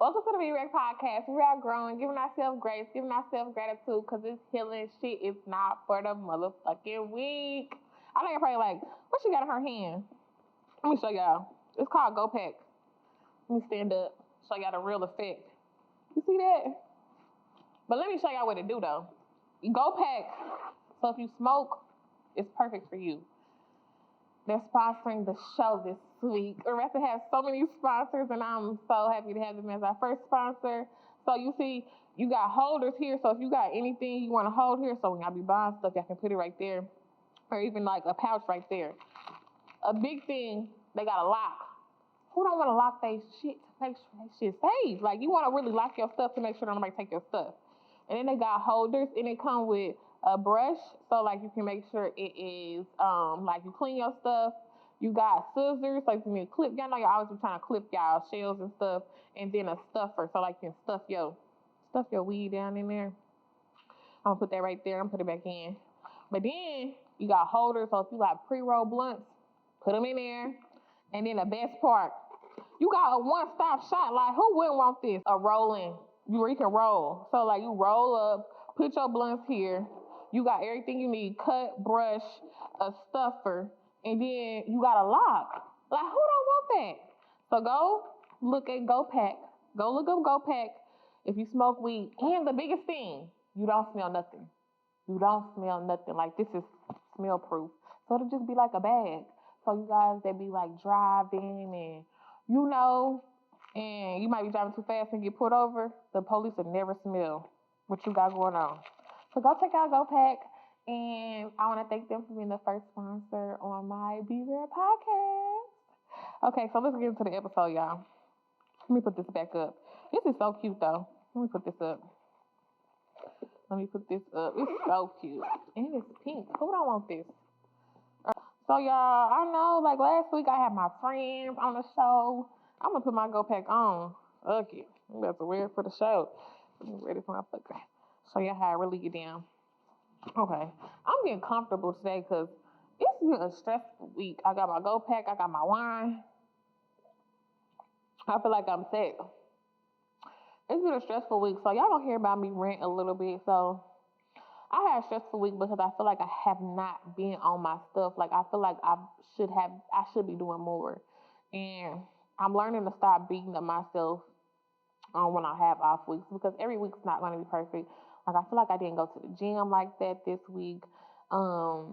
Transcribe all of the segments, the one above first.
Welcome to the Be-Rec Podcast. We are growing, giving ourselves grace, giving ourselves gratitude, because this healing shit is not for the motherfucking weak. I know you're probably like, what she got in her hand? Let me show y'all. It's called Go Pack. Let me stand up, show y'all the real effect. You see that? But let me show y'all what it do, though. Go Pack. So if you smoke, it's perfect for you. They're sponsoring the show this week. We're about to have so many sponsors, and I'm so happy to have them as our first sponsor. So you see, you got holders here. So if you got anything you want to hold here, so when y'all be buying stuff, y'all can put it right there, or even like a pouch right there. A big thing, they got a lock. Who don't want to lock their shit to make sure that shit safe? Like, you want to really lock your stuff to make sure nobody take your stuff. And then they got holders, and it come with a brush, so like you can make sure it is like you clean your stuff. You got scissors, like you need to clip. Y'all know y'all always be trying to clip y'all shells and stuff, and then a stuffer, so like you can stuff your weed down in there. I'm gonna put that right there. I'm gonna put it back in. But then you got holders, so if you got pre-roll blunts, put them in there. And then the best part, you got a one-stop shop. Like, who wouldn't want this? A rolling, where you can roll. So like you roll up, put your blunts here. You got everything you need, cut, brush, a stuffer, and then you got a lock. Like, who don't want that? So go look at Go Pack. Go look up Go Pack if you smoke weed. And the biggest thing, you don't smell nothing. You don't smell nothing. Like, this is smell proof. So it'll just be like a bag. So you guys that be like driving and, and you might be driving too fast and get pulled over, the police will never smell what you got going on. So go check out Go Pack, and I want to thank them for being the first sponsor on my Be Rare podcast. Okay, so let's get into the episode, y'all. Let me put this back up. This is so cute, though. Let me put this up. It's so cute. And it's pink. Who don't want this? So, y'all, I know, like, last week I had my friends on the show. I'm going to put my Go Pack on. Okay. I'm about to wear it for the show. I'm ready for my fucker. Show you how I really get down. Okay. I'm getting comfortable today because it's been a stressful week. I got my Go Pack. I got my wine. I feel like I'm set. It's been a stressful week, so y'all gonna hear about me rant a little bit. So I had a stressful week because I feel like I have not been on my stuff. Like, I feel like I should be doing more. And I'm learning to stop beating up myself when I have off weeks, because every week's not going to be perfect. Like, I feel like I didn't go to the gym like that this week. I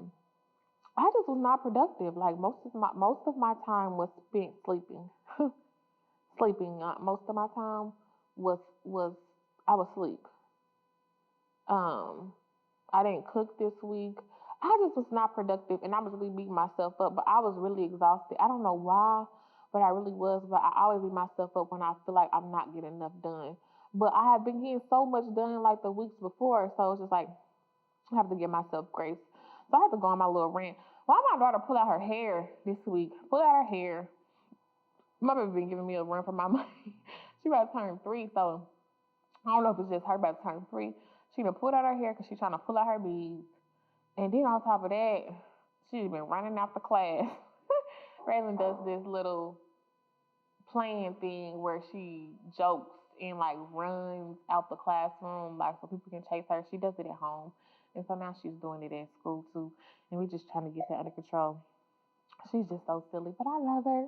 just was not productive. Like, most of my time was spent sleeping. Most of my time was I was asleep. I didn't cook this week. I just was not productive, and I was really beating myself up. But I was really exhausted. I don't know why, but I really was. But I always beat myself up when I feel like I'm not getting enough done. But I have been getting so much done like the weeks before, so it's just like I have to give myself grace. So I have to go on my little rant. Why my daughter pull out her hair this week? Pull out her hair. My baby been giving me a run for my money. She about to turn 3, so I don't know if it's just her about to turn 3. She done pulled out her hair because she's trying to pull out her beads. And then on top of that, she's been running out the class. Raylan does this little playing thing where she jokes and like runs out the classroom, like, so people can chase her. She does it at home. And so now she's doing it at school too. And we're just trying to get that under control. She's just so silly, but I love her.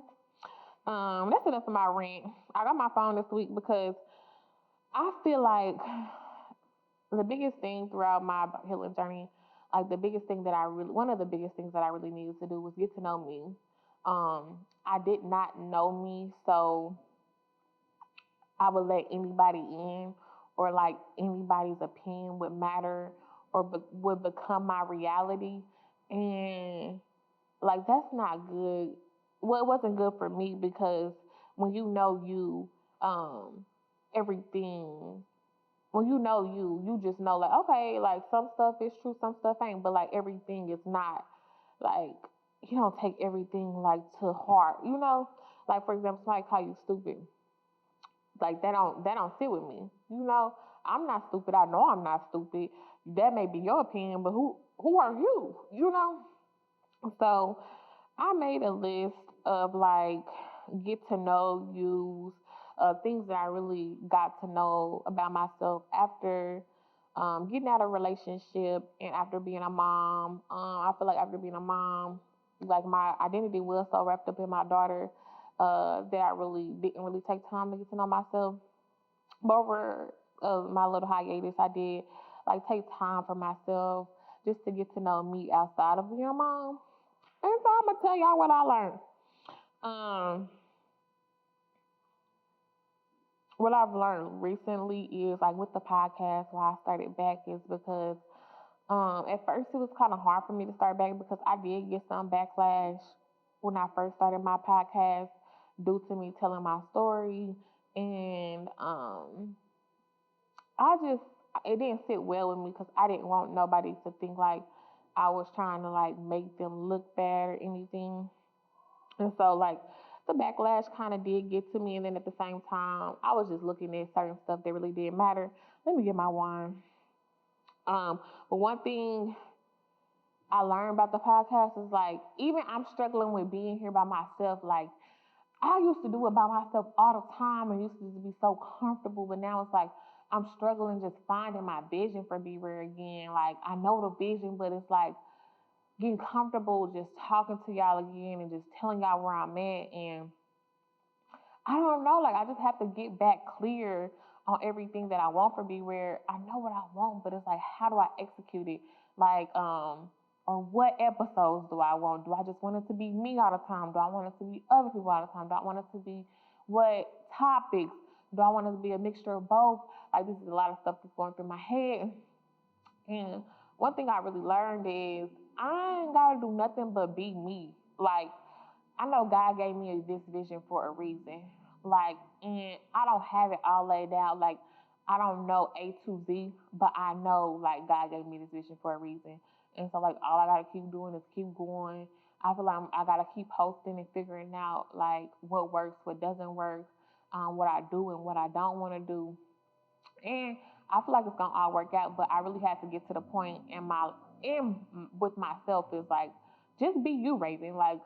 That's enough of my rant. I got my phone this week because I feel like the biggest thing throughout my healing journey, like one of the biggest things that I really needed to do was get to know me. I did not know me, so I would let anybody in, or like anybody's opinion would matter or would become my reality. And like, that's not good. Well, it wasn't good for me, because when you know you, everything, when you know you just know, like, okay, like, some stuff is true, some stuff ain't, but like, everything is not, like, you don't take everything like to heart, like, for example, somebody call you stupid, like, that don't sit with me, I'm not stupid. I know I'm not stupid. That may be your opinion, but who are you? So I made a list of, like, get to know yous, things that I really got to know about myself after getting out of a relationship and after being a mom. I feel like after being a mom, like my identity was so wrapped up in my daughter that I really didn't really take time to get to know myself. But over my little hiatus, I did like take time for myself just to get to know me outside of being a mom. And so I'm gonna tell y'all what I learned. Um, what I've learned recently is like with the podcast, why I started back is because at first it was kind of hard for me to start back because I did get some backlash when I first started my podcast due to me telling my story, and I just it didn't sit well with me because I didn't want nobody to think like I was trying to like make them look bad or anything. And so like the backlash kind of did get to me, and then at the same time, I was just looking at certain stuff that really didn't matter. Let me get my wine. But one thing I learned about the podcast is like even I'm struggling with being here by myself. Like I used to do it by myself all the time and used to be so comfortable, but now it's like I'm struggling just finding my vision for Be Rare again. Like I know the vision, but it's like getting comfortable just talking to y'all again and just telling y'all where I'm at. And I don't know, like I just have to get back clear on everything that I want for Beware. I know what I want, but it's like how do I execute it? Like, or what episodes do I want? Do I just want it to be me all the time? Do I want it to be other people all the time? Do I want it to be what topics? Do I want it to be a mixture of both? Like this is a lot of stuff that's going through my head. And one thing I really learned is I ain't gotta do nothing but be me. Like I know God gave me this vision for a reason. Like, and I don't have it all laid out. Like, I don't know A to Z, but I know like God gave me this vision for a reason. And so like all I gotta keep doing is keep going. I feel like I gotta keep posting and figuring out like what works, what doesn't work, what I do and what I don't want to do. And I feel like it's gonna all work out, but I really have to get to the point in with myself is like just be you, Raven. Like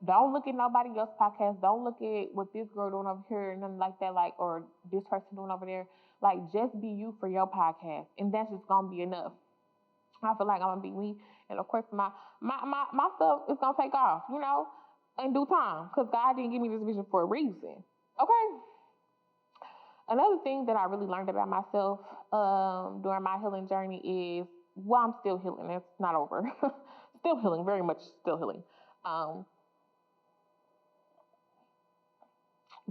don't look at nobody else's podcast. Don't look at what this girl doing over here and nothing like that, like or this person doing over there. Like just be you for your podcast, and that's just gonna be enough. I feel like I'm gonna be me, and of course my stuff is gonna take off, in due time, because God didn't give me this vision for a reason. Okay. Another thing that I really learned about myself during my healing journey is, well, I'm still healing. It's not over. Still healing, very much still healing. Um,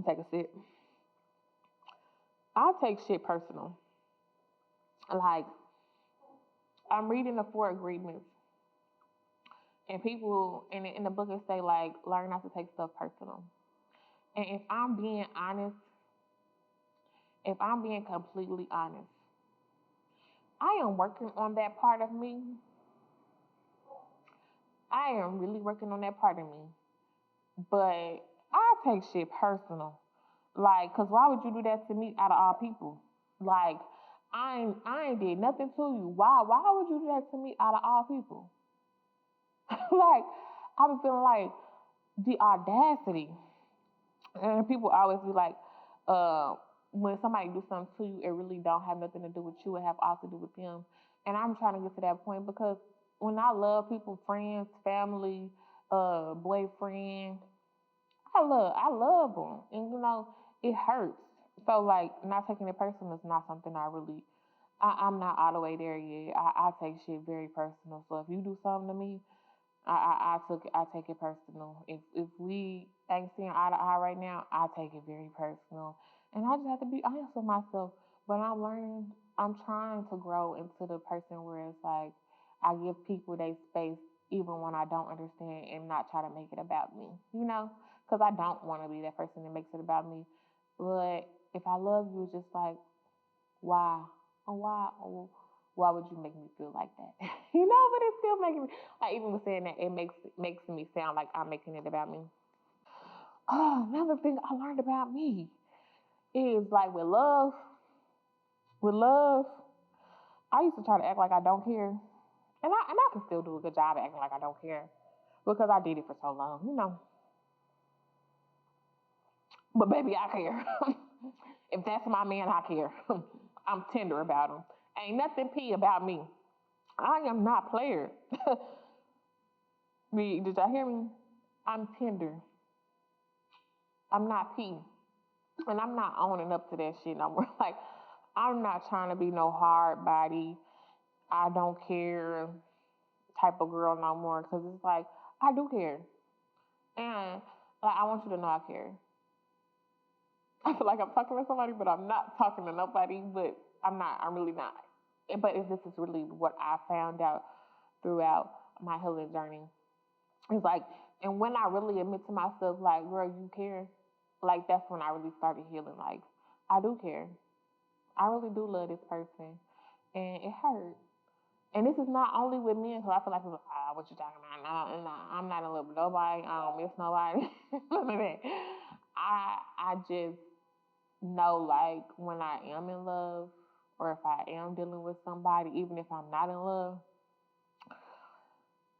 take a sip. I take shit personal. Like, I'm reading the Four Agreements, and people in the book it say, like, learn not to take stuff personal. And if I'm being completely honest, I am working on that part of me. I am really working on that part of me. But I take shit personal. Like, cause why would you do that to me out of all people? Like, I ain't did nothing to you. Why would you do that to me out of all people? Like, I was feeling like the audacity. And people always be like, when somebody do something to you, it really don't have nothing to do with you. It have all to do with them. And I'm trying to get to that point because when I love people, friends, family, boyfriend, I love them, and it hurts. So like not taking it personal is not something I'm not all the way there yet. I take shit very personal. So if you do something to me, I take it personal. If we ain't seeing eye to eye right now, I take it very personal, and I just have to be honest with myself. But I'm trying to grow into the person where it's like I give people their space even when I don't understand and not try to make it about me, because I don't want to be that person that makes it about me. But if I love you, it's just like why, why would you make me feel like that? But it's still making me like even with saying that it makes me sound like I'm making it about me. Oh, another thing I learned about me is like with love, I used to try to act like I don't care, and I can still do a good job of acting like I don't care because I did it for so long. But baby, I care. If that's my man, I care. I'm tender about him. Ain't nothing P about me. I am not player. Did y'all hear me? I'm tender. I'm not P. And I'm not owning up to that shit no more. Like, I'm not trying to be no hard body, I don't care type of girl no more. Because it's like, I do care. And like, I want you to know I care. I feel like I'm talking to somebody, but I'm not talking to nobody. But I'm not. I'm really not. But if this is really what I found out throughout my healing journey, it's like, and when I really admit to myself, like, girl, you care, like, that's when I really started healing. Like, I do care. I really do love this person. And it hurt. And this is not only with men, because I feel like, what you talking about? No, I'm not in love with nobody. I don't miss nobody. None of that. I just know, like, when I am in love, or if I am dealing with somebody, even if I'm not in love,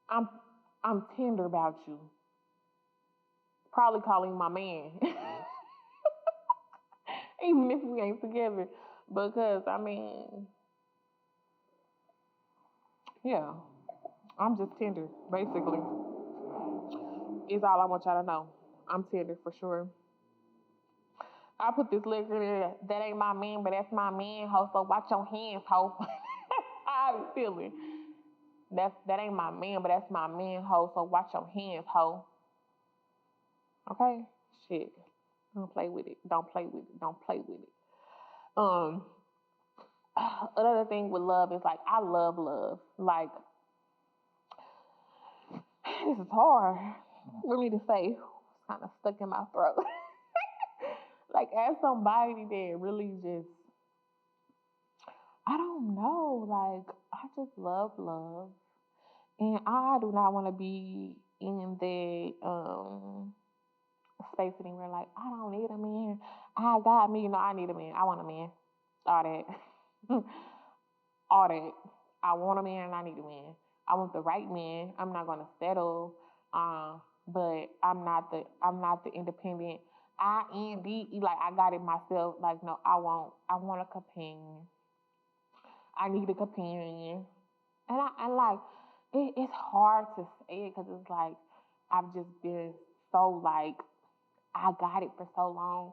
I'm I'm tender about you. Probably calling my man, even if we ain't together, because I mean, yeah, I'm just tender, basically. Is all I want y'all to know. I'm tender for sure. I put this liquor there. That ain't my man, but that's my man, ho. So watch your hands, ho. How I be feeling. That ain't my man, but that's my man, ho. So watch your hands, ho. Okay? Shit. Don't play with it. Don't play with it. Don't play with it. Um, another thing with love is like I love love. Like this is hard for me to say. It's kind of stuck in my throat. Like as somebody that really just I don't know. Like I just love love, and I do not want to be in the space anywhere. Like I don't need a man. I got me. No, I need a man. I want a man. All that. All that. I want a man and I need a man. I want the right man. I'm not gonna settle. But I'm not the independent IND like I got it myself. Like no, I want a companion. I need a companion. And like it's hard to say it because it's like I've just been so like I got it for so long,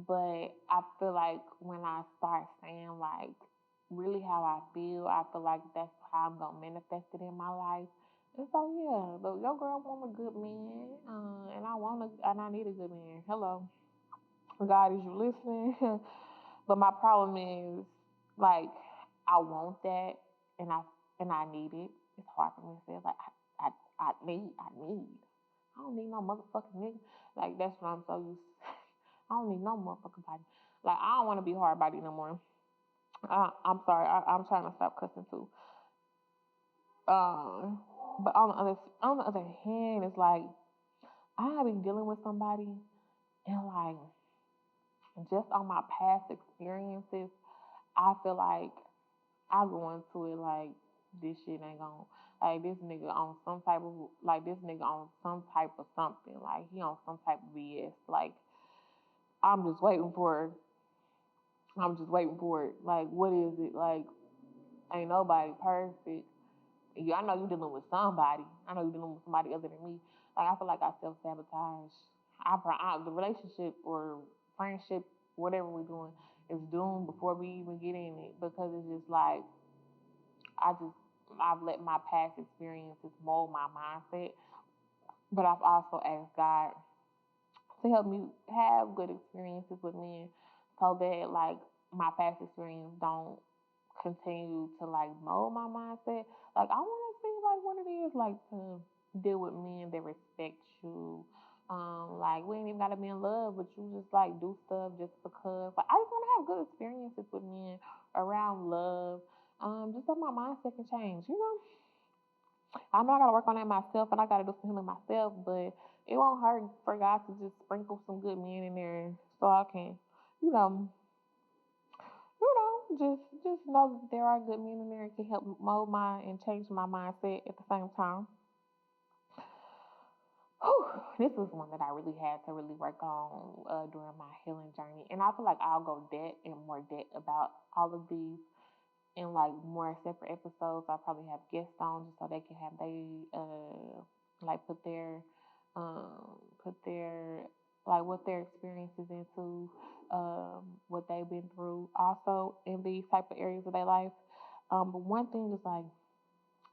but I feel like when I start saying like really how I feel, I feel like that's how I'm gonna manifest it in my life. And so yeah, but your girl want a good man, and I need a good man. Hello, God, is you listening? But my problem is like I want that, and I need it. It's hard for me to say like I need. I don't need no motherfucking nigga. Like that's what I'm so used to. I don't need no motherfucking body. Like I don't want to be hard body no more. I'm sorry. I'm trying to stop cussing too. Um, but on the other hand, it's like I been dealing with somebody and like just on my past experiences, I feel like I go into it like this shit ain't going like this nigga on some type of like this nigga on some type of something like he on some type of BS like I'm just waiting for it. I'm just waiting for it. Like what is it like? Ain't nobody perfect. Yeah, I know you dealing with somebody. I know you dealing with somebody other than me. Like I feel like I self sabotage. The relationship or friendship, whatever we're doing, is doomed before we even get in it because it's just like I just I've let my past experiences mold my mindset, but I've also asked God to help me have good experiences with men so that like my past experience don't continue to like mold my mindset. Like I want to see like what it is like to deal with men that respect you. Like we ain't even gotta be in love, but you just like do stuff just because. Like I just want to have good experiences with men around love. Just so my mindset can change. You know, I know I gotta work on that myself, and I gotta do some healing myself. But it won't hurt for God to just sprinkle some good men in there so I can, you know, just know that there are good men in there that can help mold my and change my mindset at the same time. Whew. This was one that I really had to really work on during my healing journey, and I feel like I'll go in more depth about all of these in like more separate episodes. I'll probably have guests on just so they can have like put their like what their experiences into what they've been through also in these type of areas of their life. But one thing is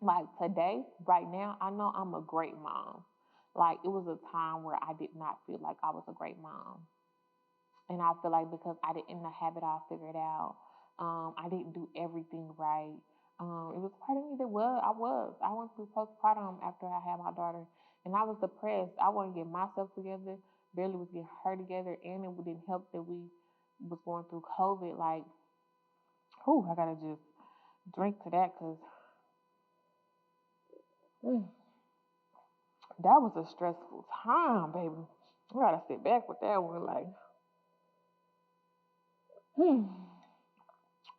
like today, right now, I know I'm a great mom. Like it was a time where I did not feel like I was a great mom. And I feel like because I didn't have it all figured out, I didn't do everything right. It was part of me that I went through postpartum after I had my daughter, and I was depressed. I wasn't getting myself together, barely was getting her together, and it didn't help that we was going through COVID. Like, whew, I gotta just drink to that because that was a stressful time, baby. I gotta sit back with that one, like, hmm,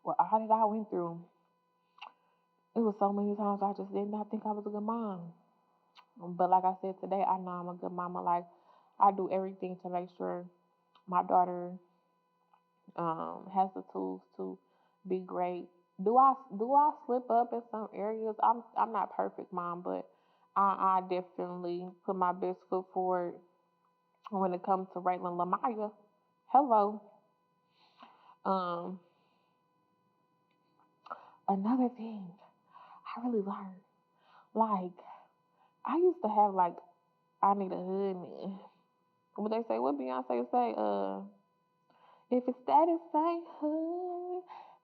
well, all that I went through. It was so many times I just did not think I was a good mom. But like I said today, I know I'm a good mama. Like I do everything to make sure my daughter has the tools to be great. Do I slip up in some areas? I'm not perfect, mom, but I definitely put my best foot forward when it comes to Raylan Lamaya. Hello. Um, Another thing I really learned, like I used to have like I need a hood man. What they say, what Beyonce say, if it's status say hood,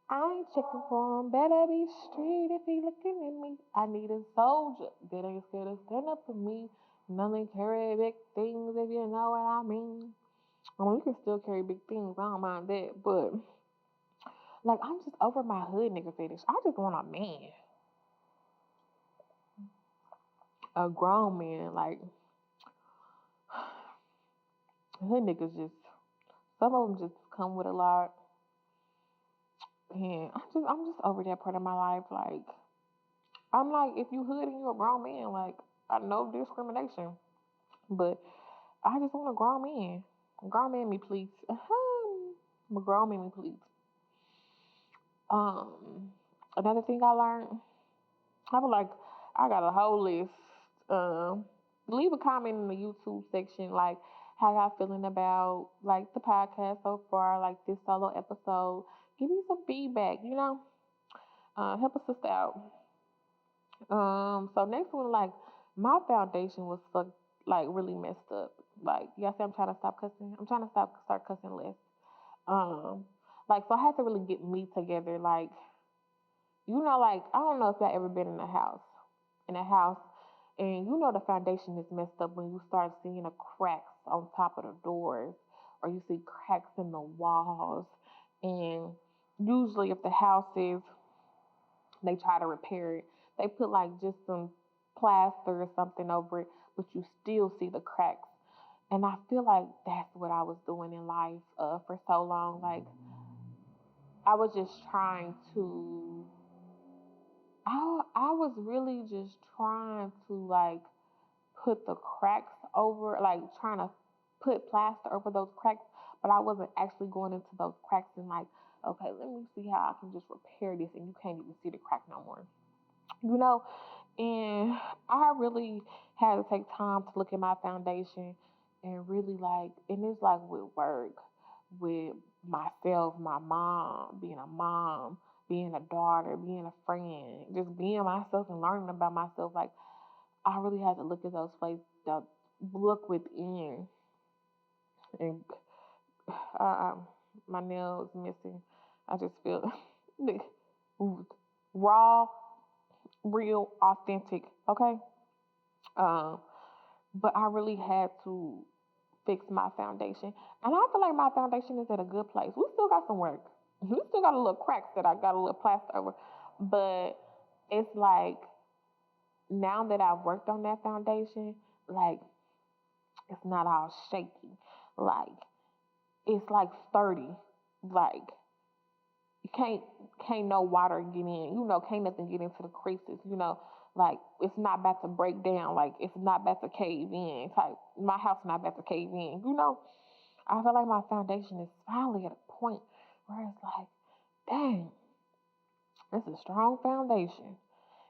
I ain't checking for him. Better be street if he looking at me. I need a soldier that ain't scared to stand up for me. Nothing carry big things if you know what I mean. I mean, we can still carry big things. I don't mind that, but like I'm just over my hood nigga fetish. I just want a man, a grown man. Like hood niggas just some of them just come with a lot. And I'm just over that part of my life. Like I'm like, if you hood and you a grown man, like I know discrimination, but I just want a grown man. Grown man me, please. A grown man me, please. Um, Another thing I learned, I was like, I got a whole list. Um, Leave a comment in the YouTube section, like how y'all feeling about like the podcast so far, like this solo episode. Give me some feedback, help a sister out. So next one, like my foundation was like really messed up. Like y'all say, I'm trying to stop cussing. I'm trying to start cussing less. Um, like so I had to really get me together. Like like I don't know if y'all ever been in a house, and the foundation is messed up when you start seeing the cracks on top of the doors, or you see cracks in the walls, and usually if the house is they try to repair it. They put like just some plaster or something over it, but you still see the cracks. And I feel like that's what I was doing in life for so long. Like I was just trying to. I was really just trying to like put the cracks over, like trying to put plaster over those cracks, but I wasn't actually going into those cracks and like, okay, let me see how I can just repair this, and you can't even see the crack no more. you know, and I really had to take time to look at my foundation and really like, and it's like with work, with myself, my mom, being a daughter, being a friend, just being myself and learning about myself. Like, I really had to look at those places, look within, and uh, my nails missing. I just feel raw, real, authentic. Okay. Um, but I really had to fix my foundation, and I feel like my foundation is at a good place. We still got some work. We still got a little cracks that I got a little plaster over, but it's like now that I've worked on that foundation, like it's not all shaky. Like it's like sturdy. Like you can't no water get in. Can't nothing get into the creases. Like it's not about to break down. Like it's not about to cave in. Type my house not about to cave in. I feel like my foundation is finally at a point where it's like, dang, it's a strong foundation.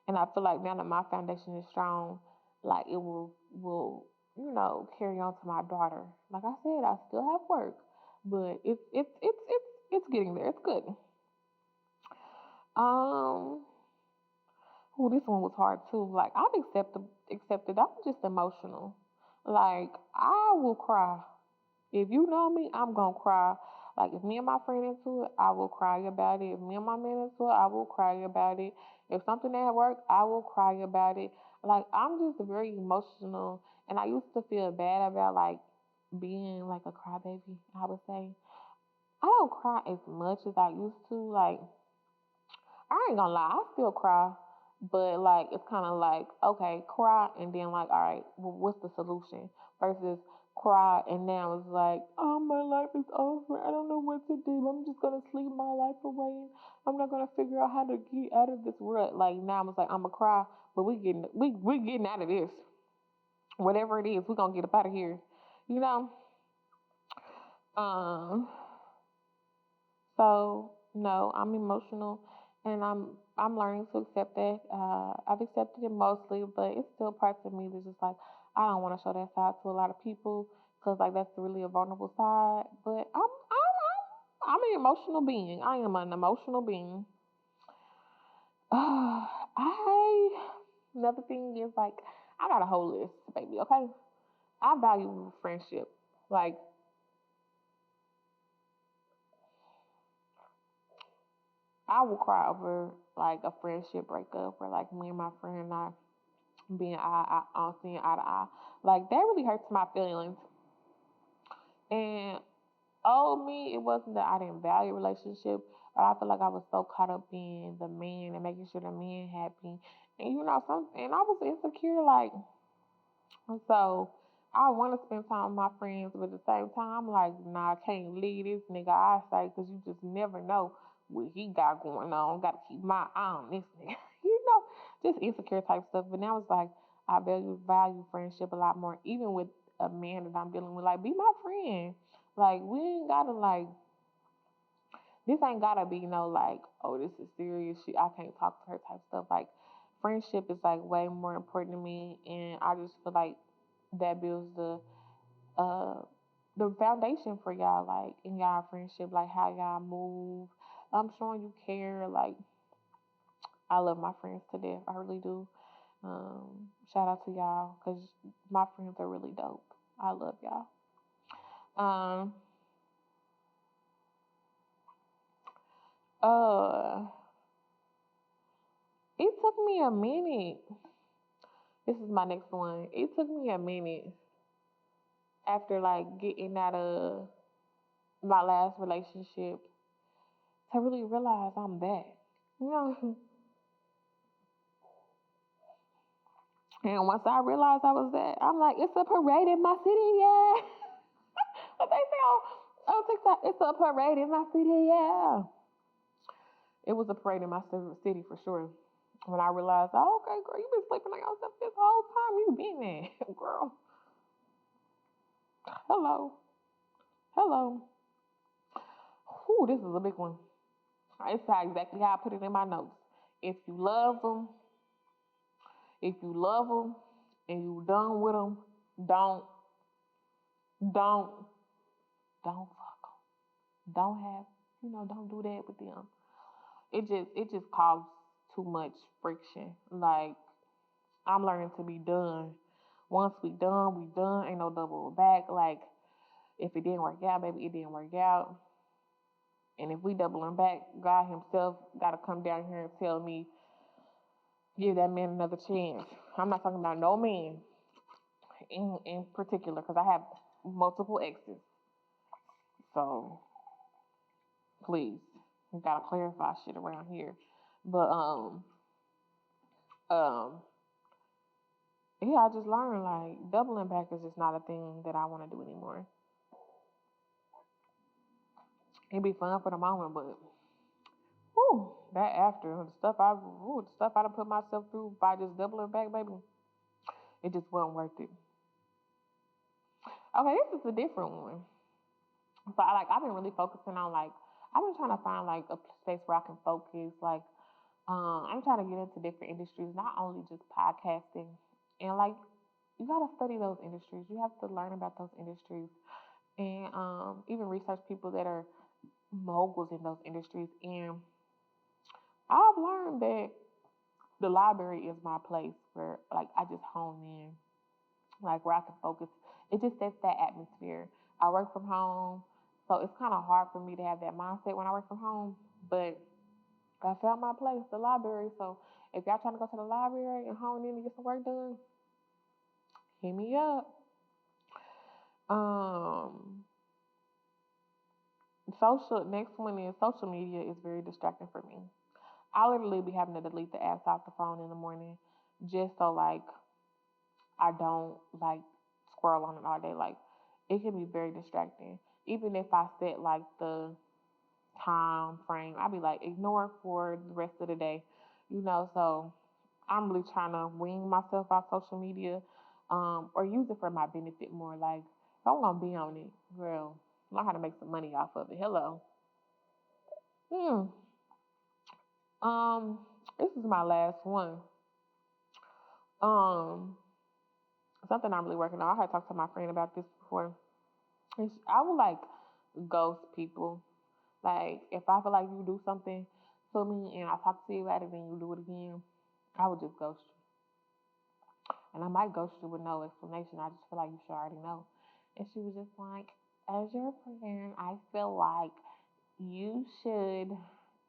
And I feel like now that my foundation is strong, like it will carry on to my daughter. Like I said, I still have work, but it's getting there. It's good. Um, this one was hard too. Like I've accepted. I'm just emotional. Like I will cry. If you know me, I'm gonna cry. Like if me and my friend into it, I will cry about it. If me and my man into it, I will cry about it. If something at work, I will cry about it. Like I'm just very emotional, and I used to feel bad about like being like a crybaby. I would say I don't cry as much as I used to. Like I ain't gonna lie, I still cry, but like it's kind of like okay, cry and then like all right, well, what's the solution? Versus cry and now it's like oh my life is over. I don't know what to do. I'm just gonna sleep my life away. I'm not gonna figure out how to get out of this rut. Like now it's like I'm gonna cry, but we getting out of this. Whatever it is, we gonna get up out of here. You know. Um. So no, I'm emotional, and I'm learning to accept that. I've accepted it mostly, but it's still parts of me that's just like I don't want to show that side to a lot of people because like that's really a vulnerable side. But I'm an emotional being. I am an emotional being. I Another thing is like I got a whole list, baby. Okay, I value friendship. Like I will cry over like a friendship breakup or like me and my friend not being on seeing eye to eye. Like that really hurts my feelings. And me, it wasn't that I didn't value relationship, but I feel like I was so caught up being the man and making sure the man happy. And and I was insecure like so I want to spend time with my friends, but at the same time, I'm like, nah, I can't leave this nigga I say, because you just never know what he got going on. Got to keep my eye on this nigga. Just insecure type stuff. But now it's like, I value friendship a lot more, even with a man that I'm dealing with. Like, be my friend. Like, we ain't got to, like, this ain't got to be, like, oh, this is serious shit. I can't talk to her type stuff. Like, friendship is, like, way more important to me. And I just feel like that builds uh the foundation for y'all, like in y'all friendship, like how y'all move. I'm showing you care. Like I love my friends to death. I really do. Shout out to y'all because my friends are really dope. I love y'all. Um. Uh. It took me a minute. This is my next one. It took me a minute after like getting out of my last relationship to really realize I'm back. You know, and once I realized I was that, I'm like, it's a parade in my city, yeah. What they say on TikTok, it's a parade in my city, yeah. It was a parade in my city for sure. When I realized, oh, okay, girl, you been sleeping on yourself this whole time. You been there, girl. Hello, hello. Whew, this is a big one. It's how exactly how I put it in my notes. If you love them, if you love them, and you done with them, don't, don't, don't fuck 'em. Don't have, don't do that with them. It just causes too much friction. Like I'm learning to be done. Once we done, we done. Ain't no double back. Like if it didn't work out, baby, it didn't work out. And if we doubling back, God Himself got to come down here and tell me, give that man another chance. I'm not talking about no man in particular because I have multiple exes. So please, you gotta clarify shit around here. But um, yeah, I just learned like doubling back is just not a thing that I want to do anymore. It'd be fun for the moment, but Whew, that after the stuff I done put myself through by just doubling back, baby, it just wasn't worth it. Okay, this is a different one. So I've been really focusing on I've been trying to find a space where I can focus. I'm trying to get into different industries, not only just podcasting. And you gotta study those industries. You have to learn about those industries and even research people that are moguls in those industries. And I've learned that the library is my place where I just hone in, where I can focus. It just sets that atmosphere. I work from home, so it's kind of hard for me to have that mindset when I work from home. But I found my place, the library. So if y'all trying to go to the library and hone in and get some work done, hit me up. Um, Social. Next one is social media is very distracting for me. I literally be having to delete the apps off the phone in the morning just so I don't squirrel on it all day. It can be very distracting. Even if I set the time frame, I'd be ignore it for the rest of the day. So I'm really trying to wean myself off social media, or use it for my benefit more. If I'm gonna be on it, girl, learn how to make some money off of it. Hello. Hmm. Um, this is my last one. Um, Something I'm really working on. I had talked to my friend about this before. I would ghost people. If I feel like you do something to me and I talk to you about it and you do it again, I would just ghost you. And I might ghost you with no explanation. I just feel like you should already know. And she was just like, as your friend, I feel like you should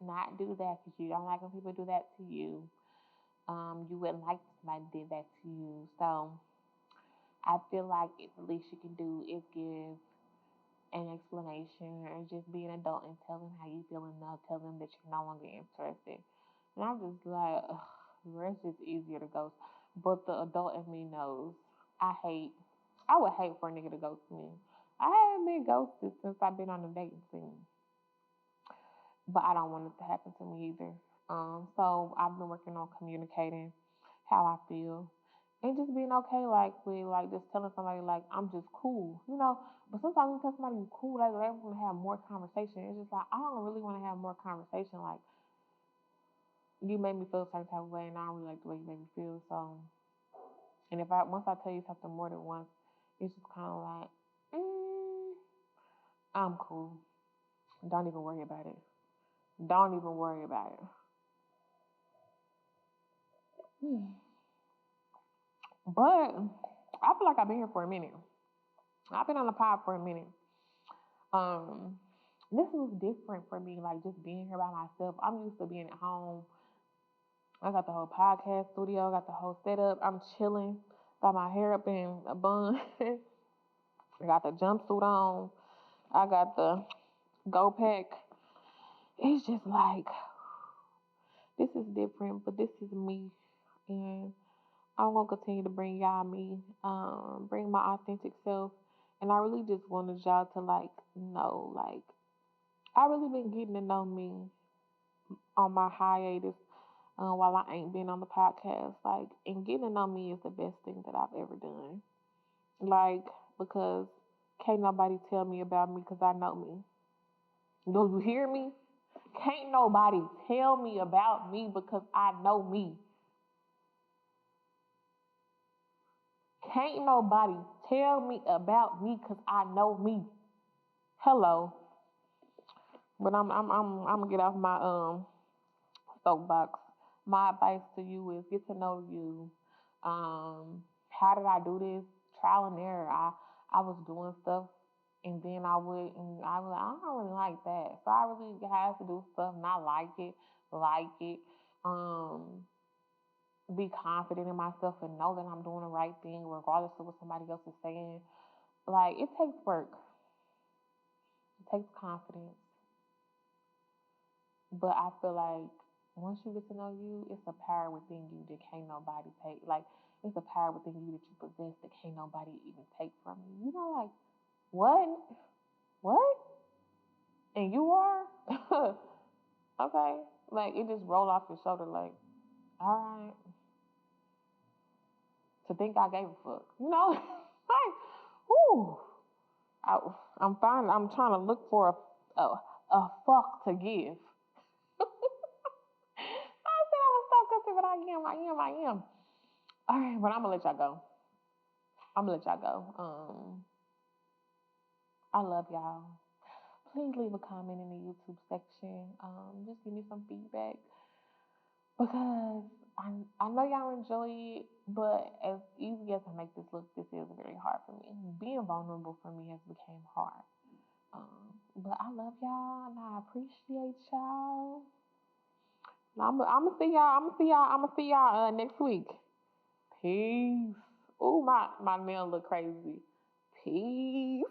not do that because you don't like when people do that to you. You wouldn't like if somebody did that to you. So I feel like the least you can do is give an explanation or just be an adult and tell them how you feel and not tell them that you're no longer interested. And I'm just like, ugh, the rest is easier to ghost. But the adult in me knows I would hate for a nigga to ghost me. I haven't been ghosted since I've been on the dating scene. But I don't want it to happen to me either. So I've been working on communicating how I feel and just being okay, with just telling somebody I'm just cool, you know. But sometimes you tell somebody you cool, they want to have more conversation. It's just I don't really want to have more conversation. You made me feel a certain type of way, and I don't really like the way you made me feel. So, and if I once I tell you something more than once, it's just kind of I'm cool. Don't even worry about it. Don't even worry about it. But I feel like I've been here for a minute. I've been on the pod for a minute. Um, this was different for me, just being here by myself. I'm used to being at home. I got the whole podcast studio, got the whole setup. I'm chilling, got my hair up in a bun. I got the jumpsuit on. I got the go pack. It's just this is different, but this is me, and I'm gonna continue to bring y'all me, bring my authentic self, and I really just wanted y'all to know, I really been getting to know me on my hiatus, while I ain't been on the podcast, and getting to know me is the best thing that I've ever done, because can't nobody tell me about me because I know me. Do you hear me? Can't nobody tell me about me because I know me. Can't nobody tell me about me because I know me. Hello. But I'm gonna get off my soapbox. My advice to you is get to know you. How did I do this? Trial and error. I was doing stuff and then I was I don't really like that. So I really had to do stuff, not like it. Um, be confident in myself and know that I'm doing the right thing regardless of what somebody else is saying. It takes work. It takes confidence. But I feel like once you get to know you, it's a power within you that can't nobody take. It's a power within you that you possess that can't nobody even take from you. What? What? And you are? Okay. Like it just roll off your shoulder like, all right. To think I gave a fuck. You know? Like, whoo. I, I'm fine. I'm trying to look for a fuck to give. I said I was so good, but I am. All right, but I'm gonna let y'all go. I'm gonna let y'all go. I love y'all. Please leave a comment in the YouTube section. Just give me some feedback because I know y'all enjoy it, but as easy as I make this look, this is very hard for me. Being vulnerable for me has become hard. But I love y'all and I appreciate y'all. I'm gonna see y'all. Next week. Peace. Ooh, my nail look crazy. Peace.